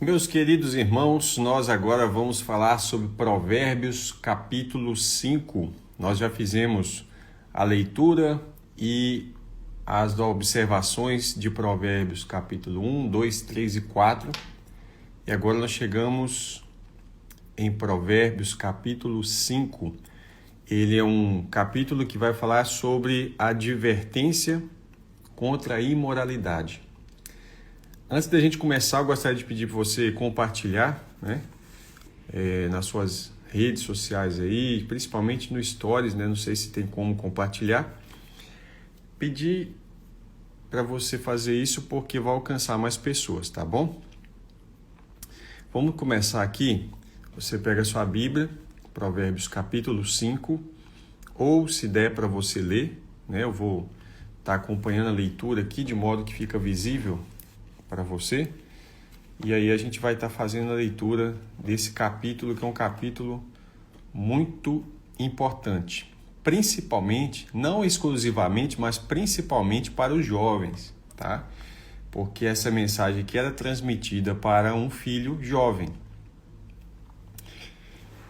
Meus queridos irmãos, nós agora vamos falar sobre Provérbios capítulo 5. Nós já fizemos a leitura e as observações de Provérbios capítulo 1, 2, 3 e 4. E agora nós chegamos em Provérbios capítulo 5. Ele é um capítulo que vai falar sobre a advertência contra a imoralidade. Antes da gente começar, eu gostaria de pedir para você compartilhar, nas suas redes sociais aí, principalmente no Stories, não sei se tem como compartilhar. Pedir para você fazer isso porque vai alcançar mais pessoas, tá bom? Vamos começar aqui. Você pega a sua Bíblia, Provérbios capítulo 5, ou se der para você ler, eu vou estar acompanhando a leitura aqui de modo que fica visível para você, e aí a gente vai estar fazendo a leitura desse capítulo, que é um capítulo muito importante, principalmente, não exclusivamente, mas principalmente para os jovens, tá? Porque essa mensagem aqui era transmitida para um filho jovem.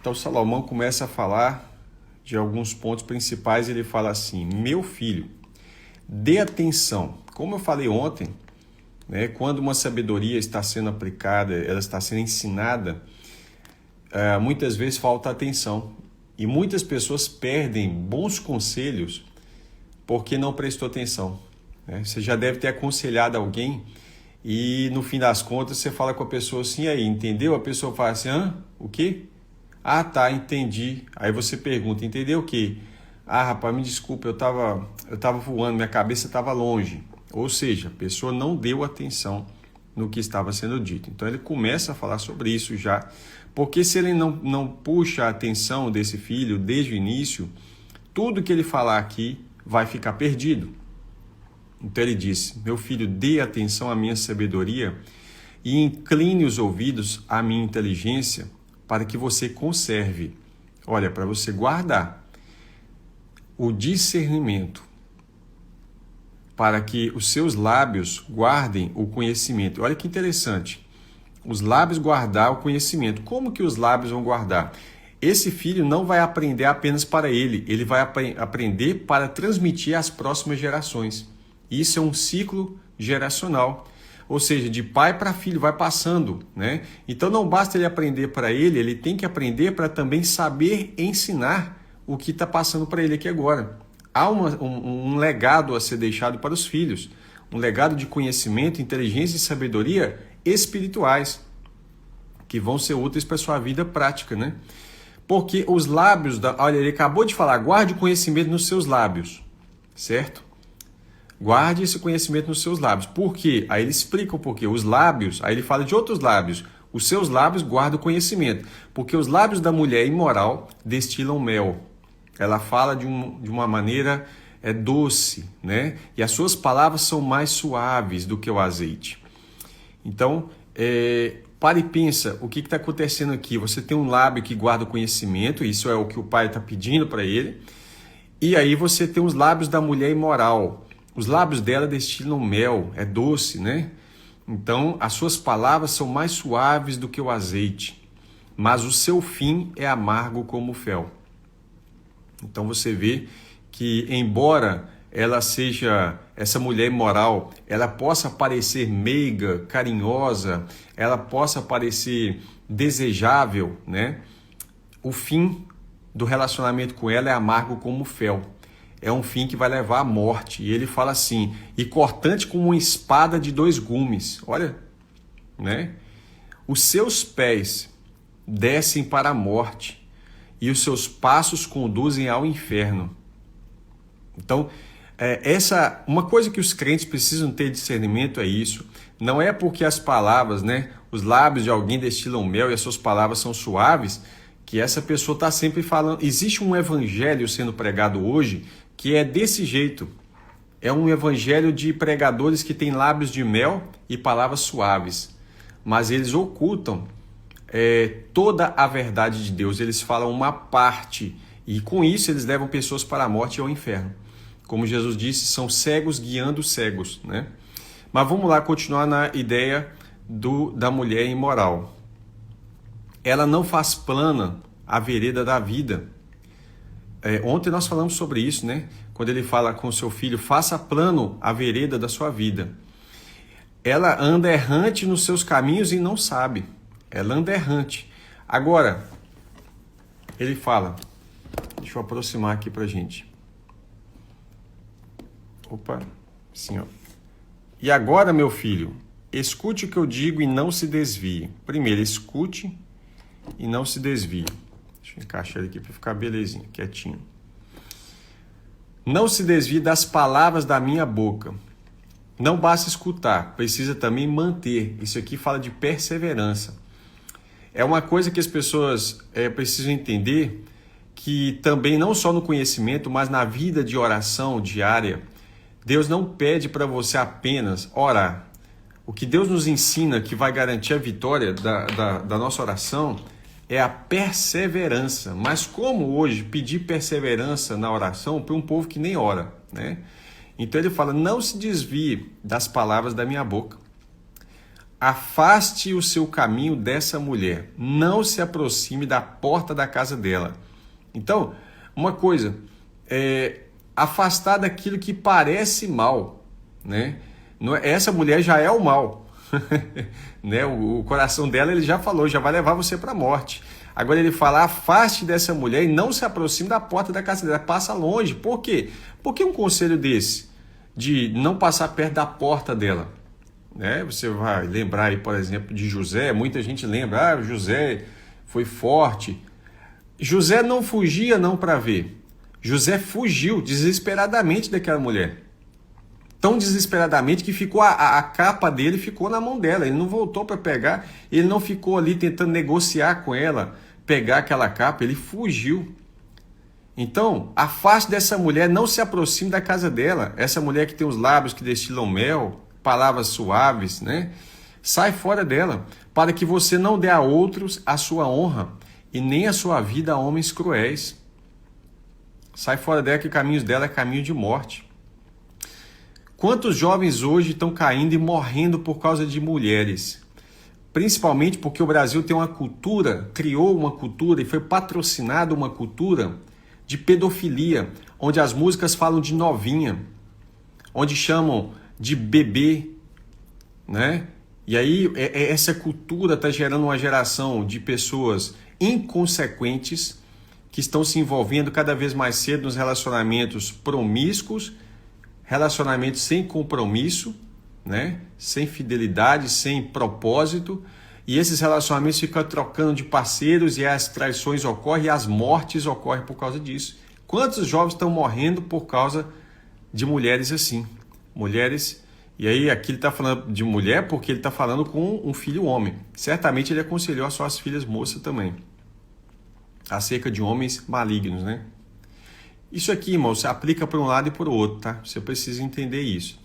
Então Salomão começa a falar de alguns pontos principais. Ele fala assim: meu filho, dê atenção. Como eu falei ontem, quando uma sabedoria está sendo aplicada, ela está sendo ensinada, muitas vezes falta atenção. E muitas pessoas perdem bons conselhos porque não prestou atenção. Você já deve ter aconselhado alguém e no fim das contas você fala com a pessoa assim: aí, entendeu? A pessoa fala assim: o quê? Ah, tá, entendi. Aí você pergunta: entendeu o quê? Ah, rapaz, me desculpa, eu tava voando, minha cabeça estava longe. Ou seja, a pessoa não deu atenção no que estava sendo dito. Então ele começa a falar sobre isso já, porque se ele não puxa a atenção desse filho desde o início, tudo que ele falar aqui vai ficar perdido. Então ele diz: meu filho, dê atenção à minha sabedoria e incline os ouvidos à minha inteligência para que você conserve, para você guardar o discernimento, para que os seus lábios guardem o conhecimento. Olha que interessante. Os lábios guardar o conhecimento. Como que os lábios vão guardar? Esse filho não vai aprender apenas para ele. Ele vai aprender para transmitir às próximas gerações. Isso é um ciclo geracional. Ou seja, de pai para filho, vai passando. Então não basta ele aprender para ele tem que aprender para também saber ensinar o que está passando para ele aqui agora. Há um legado a ser deixado para os filhos, um legado de conhecimento, inteligência e sabedoria espirituais, que vão ser úteis para a sua vida prática, Porque os lábios, olha, ele acabou de falar: guarde o conhecimento nos seus lábios, certo? Guarde esse conhecimento nos seus lábios. Por quê? Aí ele explica o porquê. Os lábios, aí ele fala de outros lábios. Os seus lábios guardam o conhecimento, porque os lábios da mulher imoral destilam mel. Ela fala de uma maneira doce, E as suas palavras são mais suaves do que o azeite. Então, para e pensa, o que está acontecendo aqui? Você tem um lábio que guarda o conhecimento, isso é o que o pai está pedindo para ele. E aí você tem os lábios da mulher imoral. Os lábios dela destilam mel, é doce, Então, as suas palavras são mais suaves do que o azeite, mas o seu fim é amargo como o fel. Então você vê que, embora ela seja essa mulher imoral, ela possa parecer meiga, carinhosa, ela possa parecer desejável, O fim do relacionamento com ela é amargo como o fel. É um fim que vai levar à morte. E ele fala assim: e cortante como uma espada de 2 gumes. Olha, Os seus pés descem para a morte e os seus passos conduzem ao inferno. Então, uma coisa que os crentes precisam ter discernimento é isso. Não é porque as palavras, os lábios de alguém destilam mel e as suas palavras são suaves, que essa pessoa está sempre falando. Existe um evangelho sendo pregado hoje que é desse jeito. É um evangelho de pregadores que têm lábios de mel e palavras suaves. Mas eles ocultam toda a verdade de Deus. Eles falam uma parte e com isso eles levam pessoas para a morte e ao inferno. Como Jesus disse, são cegos guiando cegos, Mas vamos lá continuar na ideia da mulher imoral. Ela não faz plana a vereda da vida. Ontem nós falamos sobre isso, né? Quando ele fala com seu filho, faça plano a vereda da sua vida. Ela anda errante nos seus caminhos e não sabe. Ela anda errante. Agora, ele fala, deixa eu aproximar aqui pra gente. Opa, assim, ó. E agora, meu filho, escute o que eu digo e não se desvie. Primeiro, escute e não se desvie. Deixa eu encaixar ele aqui para ficar belezinho, quietinho. Não se desvie das palavras da minha boca. Não basta escutar, precisa também manter. Isso aqui fala de perseverança. É uma coisa que as pessoas precisam entender, que também não só no conhecimento, mas na vida de oração diária, Deus não pede para você apenas orar. O que Deus nos ensina que vai garantir a vitória da nossa oração é a perseverança. Mas como hoje pedir perseverança na oração para um povo que nem ora, né? Então ele fala, não se desvie das palavras da minha boca. Afaste o seu caminho dessa mulher. Não se aproxime da porta da casa dela. Então, uma coisa, afastar daquilo que parece mal, né? Essa mulher já é o mal. Né? O coração dela, ele já falou, já vai levar você para a morte. Agora ele fala, afaste dessa mulher e não se aproxime da porta da casa dela, passa longe. Por quê? Por que um conselho desse, de não passar perto da porta dela? Né? Você vai lembrar aí, por exemplo, de José, muita gente lembra, José foi forte. José não fugia não para ver, José fugiu desesperadamente daquela mulher. Tão desesperadamente que ficou a capa dele ficou na mão dela. Ele não voltou para pegar, ele não ficou ali tentando negociar com ela, pegar aquela capa, ele fugiu. Então, afaste dessa mulher, não se aproxime da casa dela. Essa mulher que tem os lábios que destilam mel, palavras suaves, né? Sai fora dela, para que você não dê a outros a sua honra e nem a sua vida a homens cruéis. Sai fora dela, que os caminhos dela é caminho de morte. Quantos jovens hoje estão caindo e morrendo por causa de mulheres? Principalmente porque o Brasil tem uma cultura, criou uma cultura e foi patrocinada uma cultura de pedofilia, onde as músicas falam de novinha, onde chamam de bebê, né? E aí essa cultura está gerando uma geração de pessoas inconsequentes que estão se envolvendo cada vez mais cedo nos relacionamentos promíscuos, relacionamentos sem compromisso, né? Sem fidelidade, sem propósito, e esses relacionamentos ficam trocando de parceiros e as traições ocorrem e as mortes ocorrem por causa disso. Quantos jovens estão morrendo por causa de mulheres assim? Mulheres, e aí aqui ele está falando de mulher porque ele está falando com um filho homem. Certamente ele aconselhou as suas filhas moças também, acerca de homens malignos, né? Isso aqui, irmão, se aplica para um lado e para o outro, tá? Você precisa entender isso.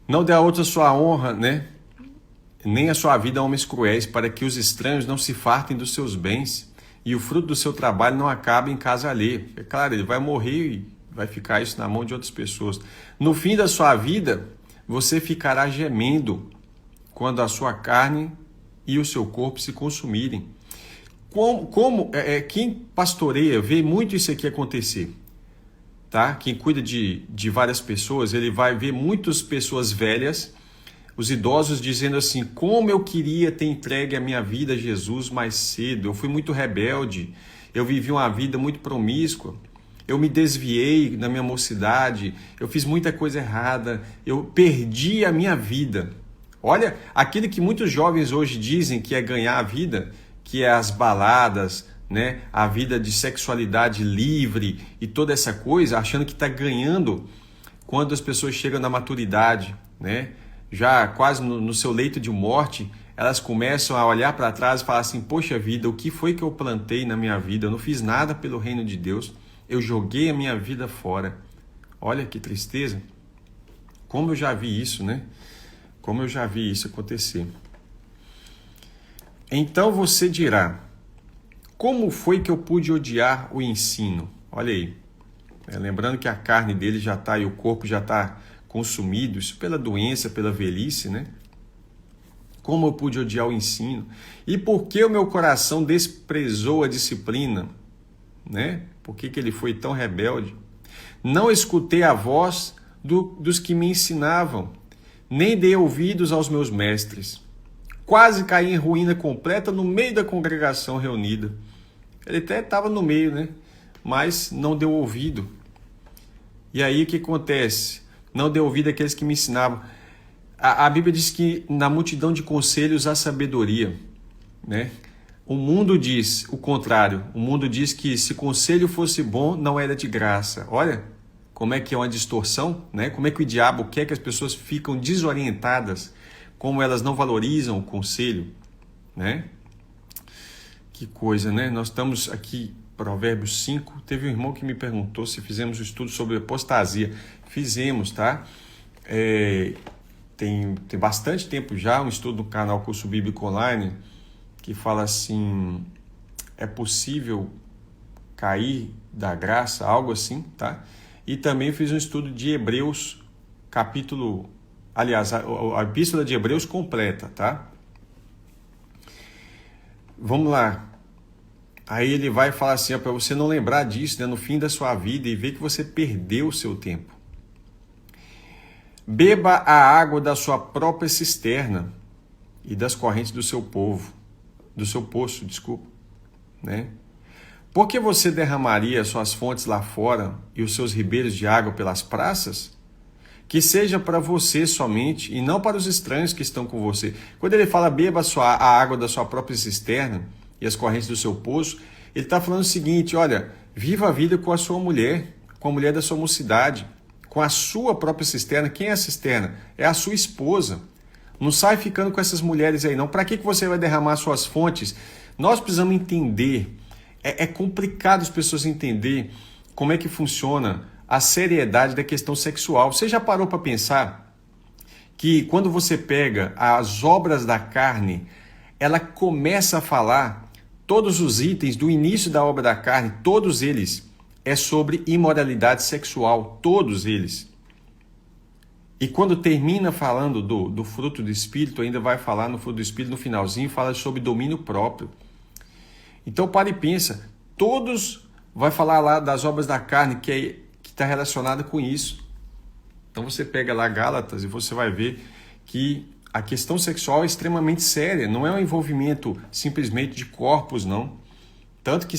Não dê a outro a sua honra, né? Nem a sua vida a homens cruéis, para que os estranhos não se fartem dos seus bens e o fruto do seu trabalho não acabe em casa alheia. É claro, ele vai morrer e vai ficar isso na mão de outras pessoas. No fim da sua vida, você ficará gemendo quando a sua carne e o seu corpo se consumirem. Quem pastoreia vê muito isso aqui acontecer, tá? Quem cuida de várias pessoas, ele vai ver muitas pessoas velhas, os idosos dizendo assim, como eu queria ter entregue a minha vida a Jesus mais cedo, eu fui muito rebelde, eu vivi uma vida muito promíscua, eu me desviei na minha mocidade, eu fiz muita coisa errada, eu perdi a minha vida. Olha, aquilo que muitos jovens hoje dizem que é ganhar a vida, que é as baladas, né? A vida de sexualidade livre e toda essa coisa, achando que está ganhando quando as pessoas chegam na maturidade, né? Já quase no seu leito de morte, elas começam a olhar para trás e falar assim, poxa vida, o que foi que eu plantei na minha vida? Eu não fiz nada pelo reino de Deus, eu joguei a minha vida fora. Olha que tristeza. Como eu já vi isso, né? Como eu já vi isso acontecer. Então você dirá, como foi que eu pude odiar o ensino? Olha aí, lembrando que a carne dele já está e o corpo já está consumido, isso pela doença, pela velhice, né? Como eu pude odiar o ensino? E por que o meu coração desprezou a disciplina? Né? Por que ele foi tão rebelde? Não escutei a voz dos que me ensinavam, nem dei ouvidos aos meus mestres. Quase caí em ruína completa no meio da congregação reunida. Ele até estava no meio, né? Mas não deu ouvido. E aí o que acontece? Não deu ouvido àqueles que me ensinavam. A Bíblia diz que na multidão de conselhos há sabedoria, né? O mundo diz o contrário. O mundo diz que se conselho fosse bom, não era de graça. Olha como é que é uma distorção, né? Como é que o diabo quer que as pessoas ficam desorientadas, como elas não valorizam o conselho, né? Que coisa, né? Nós estamos aqui, Provérbios 5. Teve um irmão que me perguntou se fizemos um estudo sobre apostasia. Fizemos, tá? Tem bastante tempo já, um estudo do canal Curso Bíblico Online, que fala assim, é possível cair da graça, algo assim, tá? E também fiz um estudo de Hebreus, capítulo, aliás, a epístola de Hebreus completa, tá? Vamos lá. Aí ele vai falar assim, para você não lembrar disso, né, no fim da sua vida e ver que você perdeu o seu tempo. Beba a água da sua própria cisterna e das correntes do seu poço, né? Por que você derramaria suas fontes lá fora e os seus ribeiros de água pelas praças? Que seja para você somente e não para os estranhos que estão com você. Quando ele fala beba a água da sua própria cisterna e as correntes do seu poço, ele está falando o seguinte, olha, viva a vida com a sua mulher, com a mulher da sua mocidade, com a sua própria cisterna. Quem é a cisterna? É a sua esposa. Não sai ficando com essas mulheres aí não. Para que você vai derramar suas fontes? Nós precisamos entender. É complicado as pessoas entenderem como é que funciona a seriedade da questão sexual. Você já parou para pensar que quando você pega as obras da carne, ela começa a falar todos os itens do início da obra da carne, todos eles é sobre imoralidade sexual, todos eles. E quando termina falando do fruto do Espírito, ainda vai falar no fruto do Espírito no finalzinho, fala sobre domínio próprio. Então para e pensa, todos vai falar lá das obras da carne que está relacionada com isso. Então você pega lá Gálatas e você vai ver que a questão sexual é extremamente séria, não é um envolvimento simplesmente de corpos, não. Tanto que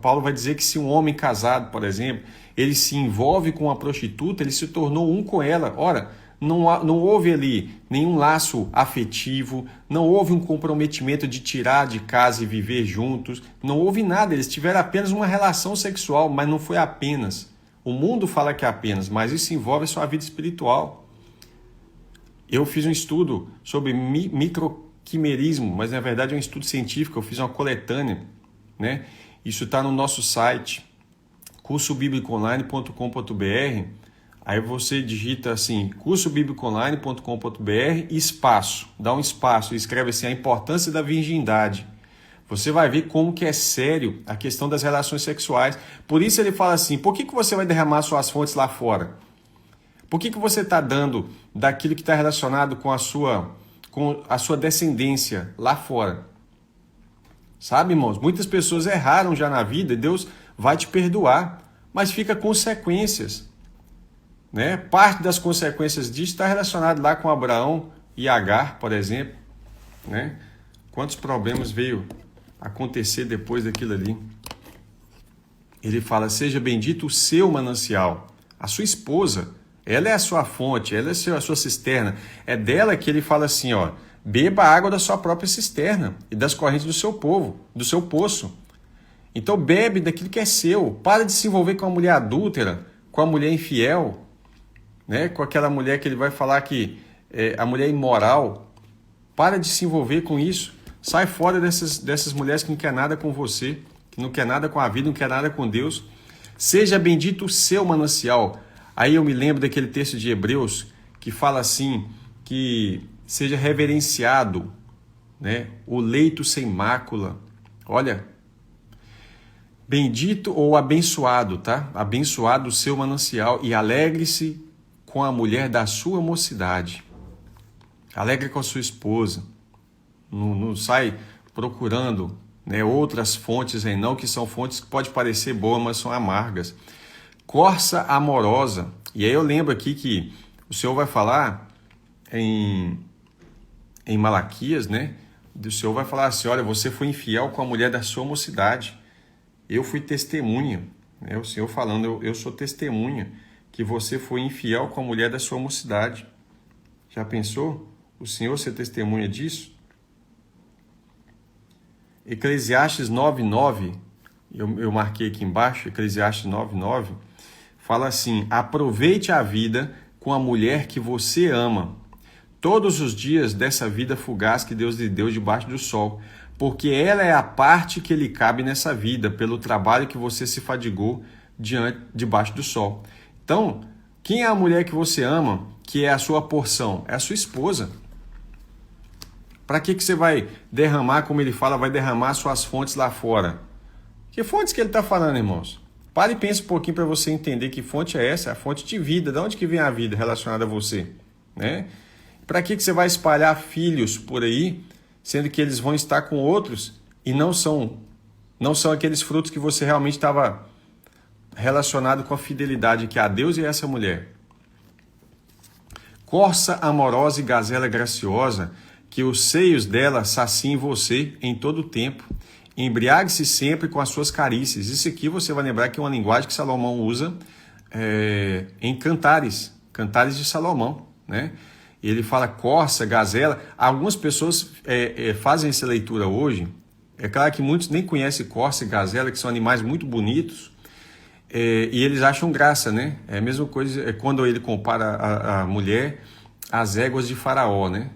Paulo vai dizer que se um homem casado, por exemplo, ele se envolve com uma prostituta, ele se tornou um com ela. Ora, não houve ali nenhum laço afetivo, não houve um comprometimento de tirar de casa e viver juntos, não houve nada, eles tiveram apenas uma relação sexual, mas não foi apenas. O mundo fala que é apenas, mas isso envolve a sua vida espiritual. Eu fiz um estudo sobre microquimerismo, mas na verdade é um estudo científico, eu fiz uma coletânea, né? Isso está no nosso site, cursobiblicoonline.com.br. Aí você digita assim, cursobiblicoonline.com.br, espaço, dá um espaço e escreve assim, a importância da virgindade. Você vai ver como que é sério a questão das relações sexuais. Por isso ele fala assim, por que você vai derramar suas fontes lá fora? Por que você está dando daquilo que está relacionado com a sua descendência lá fora? Sabe, irmãos, muitas pessoas erraram já na vida e Deus vai te perdoar, mas fica consequências, né? Parte das consequências disso está relacionado lá com Abraão e Agar, por exemplo, né? Quantos problemas veio acontecer depois daquilo ali? Ele fala, seja bendito o seu manancial, a sua esposa, ela é a sua fonte, ela é a sua cisterna, é dela que ele fala assim, ó, beba a água da sua própria cisterna e das correntes do seu poço. Então bebe daquilo que é seu, para de se envolver com a mulher adúltera, com a mulher infiel, né? Com aquela mulher que ele vai falar que é a mulher imoral. Para de se envolver com isso. Sai fora dessas mulheres que não quer nada com você, que não quer nada com a vida, não quer nada com Deus. Seja bendito o seu manancial. Aí eu me lembro daquele texto de Hebreus que fala assim, que seja reverenciado, né, o leito sem mácula. Olha, bendito ou abençoado, tá? Abençoado o seu manancial e alegre-se com a mulher da sua mocidade. Alegre com a sua esposa, não sai procurando, né, outras fontes aí não, que são fontes que pode parecer boas, mas são amargas. Corça amorosa. E aí eu lembro aqui que o Senhor vai falar em Malaquias, né? O Senhor vai falar assim, olha, você foi infiel com a mulher da sua mocidade. Eu fui testemunha, né? O Senhor falando, eu sou testemunha que você foi infiel com a mulher da sua mocidade. Já pensou? O Senhor ser testemunha disso? Eclesiastes 9:9, eu marquei aqui embaixo, Eclesiastes 9:9, fala assim, aproveite a vida com a mulher que você ama, todos os dias dessa vida fugaz que Deus lhe deu debaixo do sol, porque ela é a parte que lhe cabe nessa vida, pelo trabalho que você se fadigou debaixo do sol. Então, quem é a mulher que você ama, que é a sua porção? É a sua esposa. Para que você vai derramar, como ele fala, vai derramar suas fontes lá fora? Que fontes que ele está falando, irmãos? Pare e pense um pouquinho para você entender que fonte é essa, a fonte de vida. De onde que vem a vida relacionada a você? Né? Para que você vai espalhar filhos por aí, sendo que eles vão estar com outros e não são aqueles frutos que você realmente estava relacionado com a fidelidade que é a Deus e a essa mulher? Corça amorosa e gazela graciosa, que os seios dela saciem você em todo o tempo. Embriague-se sempre com as suas carícias. Isso aqui você vai lembrar que é uma linguagem que Salomão usa em Cantares de Salomão, né? Ele fala corça, gazela. Algumas pessoas fazem essa leitura hoje. É claro que muitos nem conhecem corça e gazela, que são animais muito bonitos, e eles acham graça, né? É a mesma coisa quando ele compara a mulher às éguas de Faraó, né?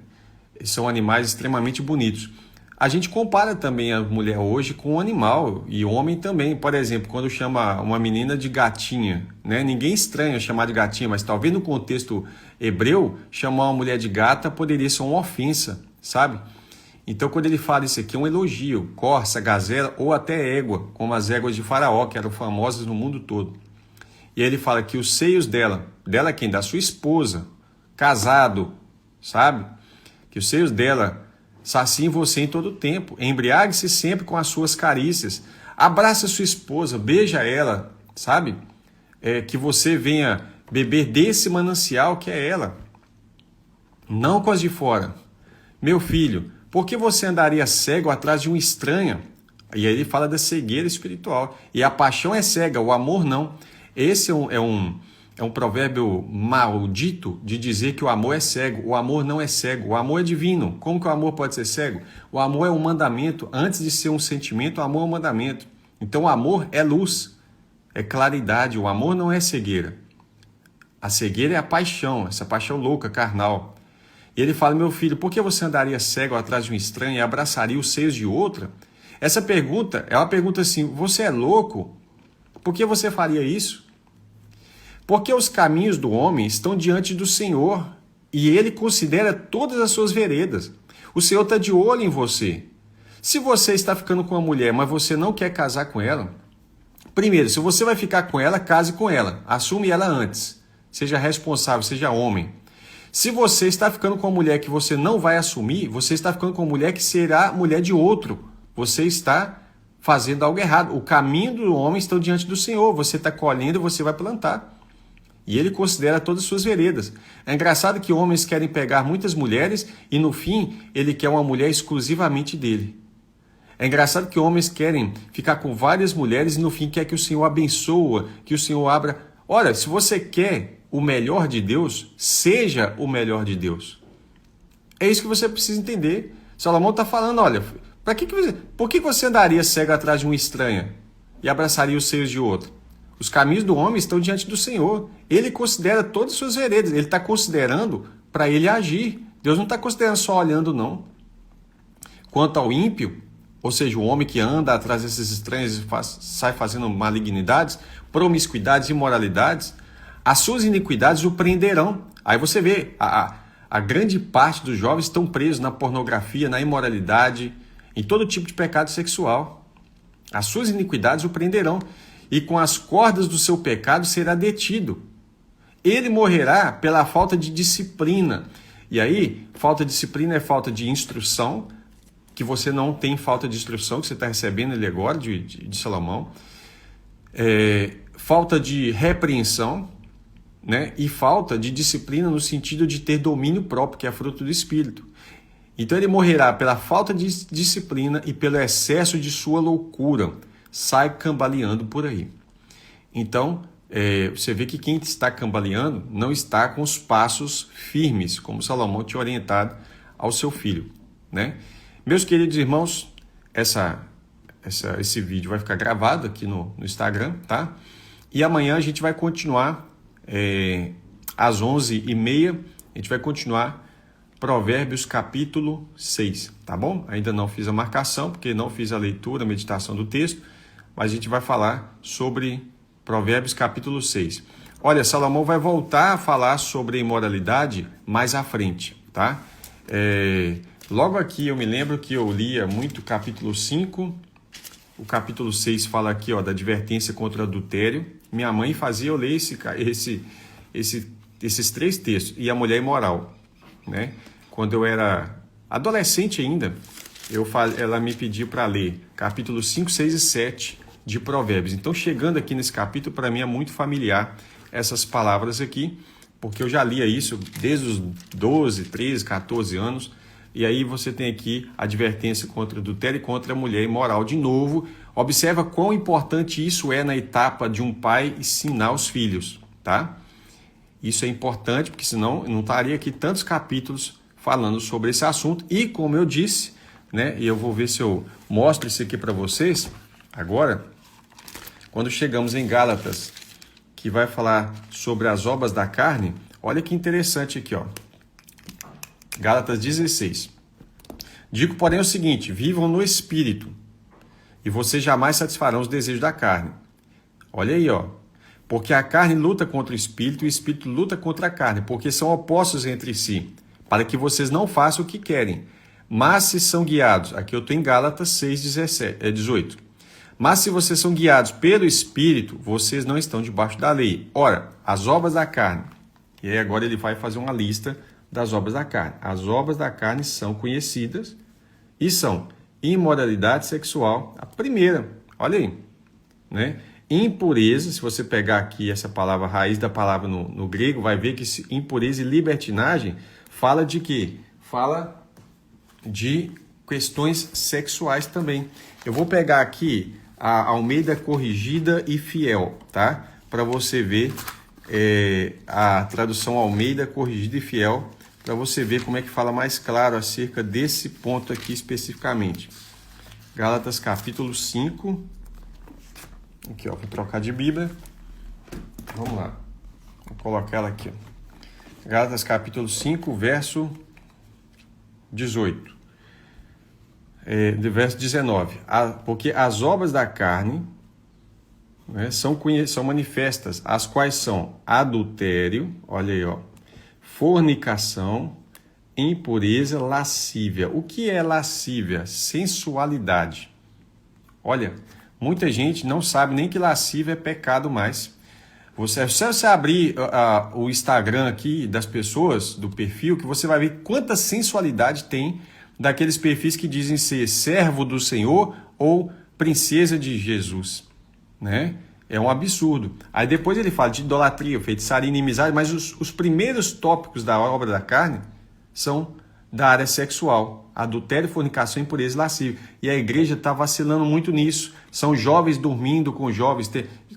São animais extremamente bonitos. A gente compara também a mulher hoje com um animal, e o homem também. Por exemplo, quando chama uma menina de gatinha, né? Ninguém estranha chamar de gatinha, mas talvez no contexto hebreu, chamar uma mulher de gata poderia ser uma ofensa, sabe? Então, quando ele fala isso aqui, é um elogio. Corça, gazela ou até égua, como as éguas de Faraó, que eram famosas no mundo todo. E ele fala que os seios dela quem? Da sua esposa, casado, sabe? Que os seios dela saciem você em todo o tempo. Embriague-se sempre com as suas carícias. Abraça sua esposa, beija ela, sabe? Que você venha beber desse manancial que é ela. Não com as de fora. Meu filho, por que você andaria cego atrás de uma estranha? E aí ele fala da cegueira espiritual. E a paixão é cega, o amor não. Esse é um provérbio maldito de dizer que o amor é cego. O amor não é cego, o amor é divino. Como que o amor pode ser cego? O amor é um mandamento. Antes de ser um sentimento, o amor é um mandamento. Então o amor é luz, é claridade. O amor não é cegueira. A cegueira é a paixão, essa paixão louca, carnal. E ele fala, meu filho, por que você andaria cego atrás de um estranho e abraçaria os seios de outra? Essa pergunta é uma pergunta assim, você é louco? Por que você faria isso? Porque os caminhos do homem estão diante do Senhor e ele considera todas as suas veredas. O Senhor está de olho em você. Se você está ficando com uma mulher, mas você não quer casar com ela, primeiro, se você vai ficar com ela, case com ela. Assume ela antes. Seja responsável, seja homem. Se você está ficando com uma mulher que você não vai assumir, você está ficando com uma mulher que será mulher de outro. Você está fazendo algo errado. O caminho do homem está diante do Senhor. Você está colhendo, você vai plantar. E ele considera todas as suas veredas. É engraçado que homens querem pegar muitas mulheres e no fim ele quer uma mulher exclusivamente dele. É engraçado que homens querem ficar com várias mulheres e no fim quer que o Senhor abençoe, que o Senhor abra. Olha, se você quer o melhor de Deus, seja o melhor de Deus. É isso que você precisa entender. Salomão está falando, olha, por que você andaria cego atrás de uma estranha e abraçaria os seios de outro? Os caminhos do homem estão diante do Senhor. Ele considera todas as suas veredas. Ele está considerando para ele agir. Deus não está considerando só olhando, não. Quanto ao ímpio, ou seja, o homem que anda atrás desses estranhos e sai fazendo malignidades, promiscuidades e imoralidades, as suas iniquidades o prenderão. Aí você vê, a grande parte dos jovens estão presos na pornografia, na imoralidade, em todo tipo de pecado sexual. As suas iniquidades o prenderão. E com as cordas do seu pecado será detido. Ele morrerá pela falta de disciplina. E aí, falta de disciplina é falta de instrução, que você não tem falta de instrução, que você está recebendo ele agora, de Salomão, falta de repreensão, né? E falta de disciplina no sentido de ter domínio próprio, que é fruto do Espírito. Então ele morrerá pela falta de disciplina e pelo excesso de sua loucura. Sai cambaleando por aí. Então, você vê que quem está cambaleando não está com os passos firmes, como Salomão tinha orientado ao seu filho, né? Meus queridos irmãos, esse vídeo vai ficar gravado aqui no Instagram, tá? E amanhã a gente vai continuar, às 11h30, a gente vai continuar Provérbios capítulo 6, tá bom? Ainda não fiz a marcação, porque não fiz a leitura, a meditação do texto, mas a gente vai falar sobre Provérbios capítulo 6. Olha, Salomão vai voltar a falar sobre imoralidade mais à frente, tá? Logo aqui eu me lembro que eu lia muito o capítulo 5, o capítulo 6 fala aqui, ó, da advertência contra o adultério. Minha mãe fazia eu ler esses 3 textos, e a mulher imoral, né? Quando eu era adolescente ainda, ela me pediu para ler capítulo 5, 6 e 7 de Provérbios. Então, chegando aqui nesse capítulo, para mim é muito familiar essas palavras aqui, porque eu já lia isso desde os 12, 13, 14 anos, e aí você tem aqui a advertência contra o adultério e contra a mulher imoral. De novo, observa quão importante isso é na etapa de um pai ensinar os filhos, tá? Isso é importante, porque senão não estaria aqui tantos capítulos falando sobre esse assunto. E como eu disse, né, e eu vou ver se eu mostro isso aqui para vocês agora, quando chegamos em Gálatas, que vai falar sobre as obras da carne, olha que interessante aqui, ó. Gálatas 16. Digo, porém, o seguinte: vivam no Espírito, e vocês jamais satisfarão os desejos da carne. Olha aí, ó. Porque a carne luta contra o Espírito e o Espírito luta contra a carne, porque são opostos entre si, para que vocês não façam o que querem. Mas se são guiados, aqui eu estou em Gálatas 6, 18. Mas se vocês são guiados pelo Espírito, vocês não estão debaixo da lei. Ora, as obras da carne. E aí agora ele vai fazer uma lista das obras da carne. As obras da carne são conhecidas e são imoralidade sexual, a primeira, olha aí, né? Impureza, se você pegar aqui essa palavra, a raiz da palavra no grego, vai ver que impureza e libertinagem fala de quê? Fala de questões sexuais também. Eu vou pegar aqui a Almeida Corrigida e Fiel, tá? Para você ver a tradução Almeida Corrigida e Fiel, para você ver como é que fala mais claro acerca desse ponto aqui especificamente. Gálatas capítulo 5. Aqui, ó, vou trocar de Bíblia. Vamos lá. Vou colocar ela aqui, ó. Gálatas capítulo 5, verso 18. De verso 19. Porque as obras da carne, né, são manifestas, as quais são adultério, olha aí, ó, fornicação, impureza, lascívia. O que é lascívia? Sensualidade. Olha, muita gente não sabe nem que lascívia é pecado mais. Se você abrir o Instagram aqui das pessoas, do perfil, que você vai ver quanta sensualidade tem daqueles perfis que dizem ser servo do Senhor ou princesa de Jesus, né? É um absurdo. Aí depois ele fala de idolatria, feitiçaria, inimizade, mas os primeiros tópicos da obra da carne são da área sexual: adultério, fornicação, impureza e lascívia. E a igreja está vacilando muito nisso. São jovens dormindo com jovens,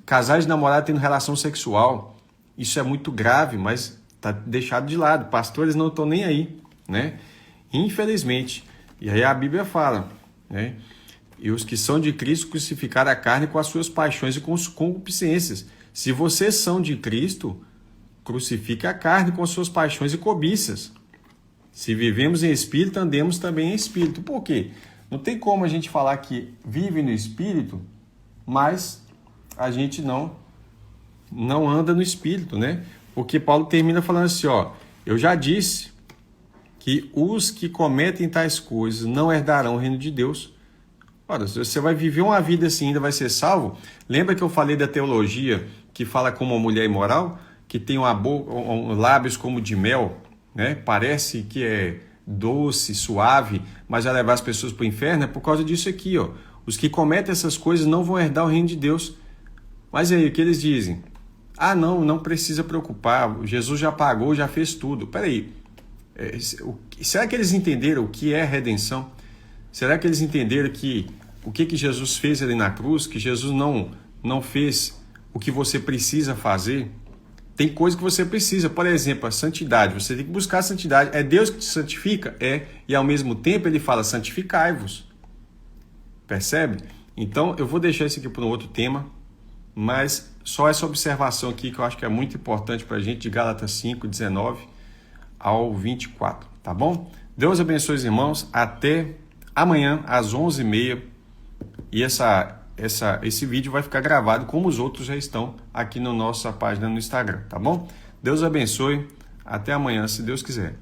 casais de namorado tendo relação sexual. Isso é muito grave, mas está deixado de lado. Pastores não estão nem aí, né? Infelizmente. E aí a Bíblia fala, né? E os que são de Cristo crucificaram a carne com as suas paixões e com as concupiscências. Se vocês são de Cristo, crucifique a carne com as suas paixões e cobiças. Se vivemos em Espírito, andemos também em Espírito. Por quê? Não tem como a gente falar que vive no Espírito, mas a gente não anda no Espírito, né? Porque Paulo termina falando assim, ó: eu já disse que os que cometem tais coisas não herdarão o reino de Deus. Ora, se você vai viver uma vida assim, ainda vai ser salvo. Lembra que eu falei da teologia que fala como uma mulher imoral, que tem lábios como de mel, né? Parece que é doce, suave, mas vai levar as pessoas para o inferno, é por causa disso aqui, ó. Os que cometem essas coisas não vão herdar o reino de Deus. Mas aí, o que eles dizem? Ah, não precisa preocupar, Jesus já pagou, já fez tudo. Peraí, será que eles entenderam o que é redenção? Será que eles entenderam que o que Jesus fez ali na cruz, que Jesus não fez o que você precisa fazer? Tem coisa que você precisa, por exemplo, a santidade. Você tem que buscar a santidade. É Deus que te santifica? É. E ao mesmo tempo ele fala, santificai-vos. Percebe? Então eu vou deixar isso aqui para um outro tema, mas só essa observação aqui que eu acho que é muito importante para a gente, de Gálatas 5, 19 ao 24. Tá bom? Deus abençoe os irmãos. Até amanhã às 11h30. E esse vídeo vai ficar gravado como os outros já estão aqui na nossa página no Instagram, tá bom? Deus abençoe. Até amanhã, se Deus quiser.